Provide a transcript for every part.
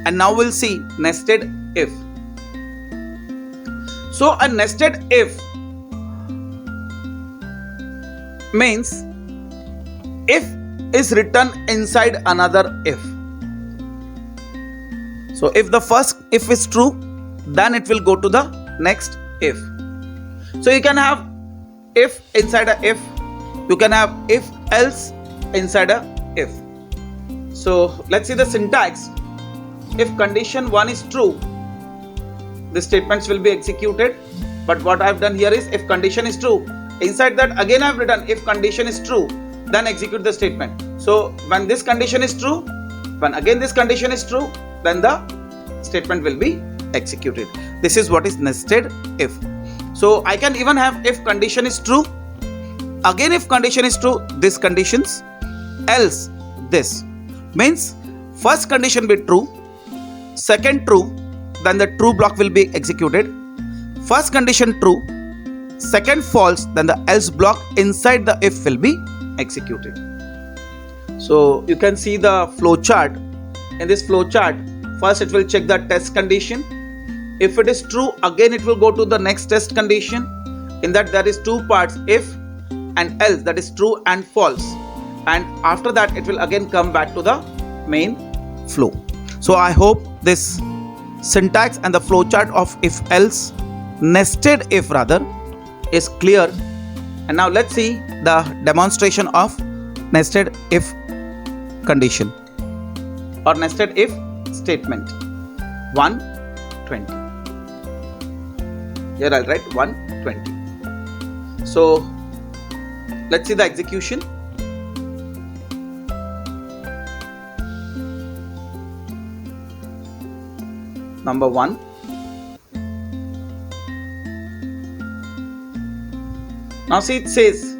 And now we'll see nested if. So a nested if means if is written inside another if. So if the first if is true, then it will go to the next if. So you can have if inside a if, you can have if else inside a if. So let's see the syntax. If condition 1 is true, the statements will be executed. But what I have done here is if condition is true, inside that again I have written if condition is true, then execute the statement. So when this condition is true, when again this condition is true, then the statement will be executed. This is what is nested if. So I can even have if condition is true, again if condition is true, this conditions, else this. Means first condition be true, second true, then the true block will be executed. First condition true, second false, then the else block inside the if will be executed. So you can see the flow chart. In this flow chart, first it will check the test condition. If it is true, again it will go to the next test condition. In that there is two parts, if and else, that is true and false. And after that it will again come back to the main flow. So I hope this syntax and the flow chart of if else, nested if rather, is clear. And now let's see the demonstration of nested if condition or nested if statement. 120. Here I'll write 120. So let's see the execution. Number 1. Now see, it says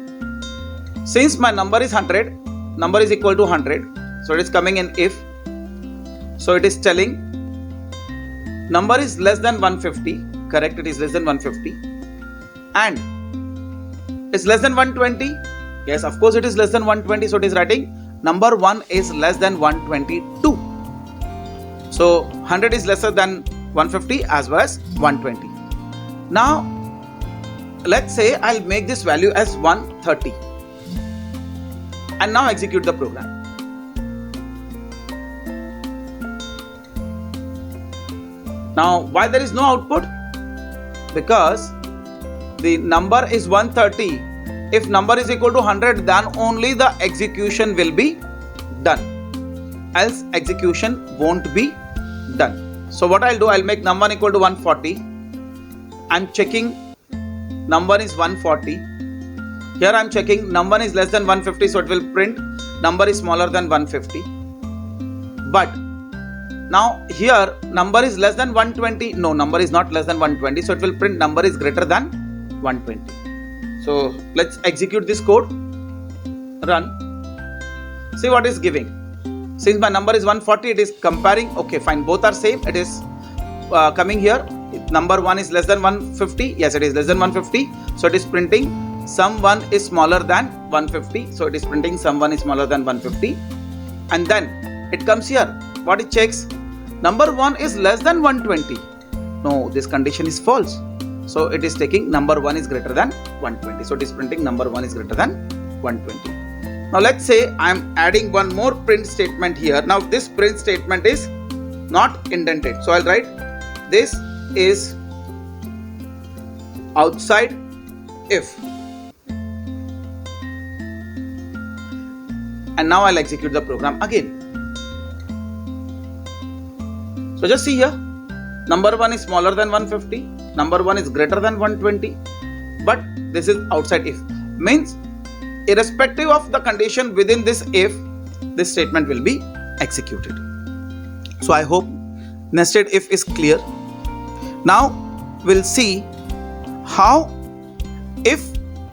since my number is 100, number is equal to 100, so it is coming in if. So it is telling number is less than 150. Correct, it is less than 150. And it's less than 120. Yes, of course it is less than 120. So it is writing number 1 is less than 122. So 100 is lesser than 150 as well as 120. Now let's say I'll make this value as 130. And now execute the program. Now why there is no output? Because the number is 130. If number is equal to 100, then only the execution will be done. Else execution won't be done. So what I'll do, I'll make num1 equal to 140. I'm checking num1 is 140. Here I'm checking num1 is less than 150, so it will print number is smaller than 150. But now here number is less than 120. No, number is not less than 120, so it will print number is greater than 120. So let's execute this code. Run. See what is giving. Since my number is 140, it is comparing. Okay, fine, both are same. It is coming here. Number 1 is less than 150. Yes, it is less than 150. So it is printing sum1 is smaller than 150. So it is printing sum1 is smaller than 150. And then it comes here. What it checks? Number 1 is less than 120. No, this condition is false. So it is taking number 1 is greater than 120. So it is printing number 1 is greater than 120. Now let's say I am adding one more print statement here. Now this print statement is not indented. So I'll write this is outside if. And now I'll execute the program again. So just see here, number 1 is smaller than 150, number 1 is greater than 120, but this is outside if. Means irrespective of the condition within this if, this statement will be executed. So I hope nested if is clear. Now we'll see how if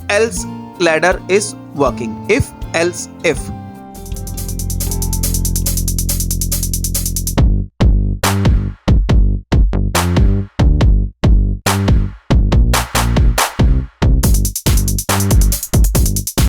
else ladder is working. If else if.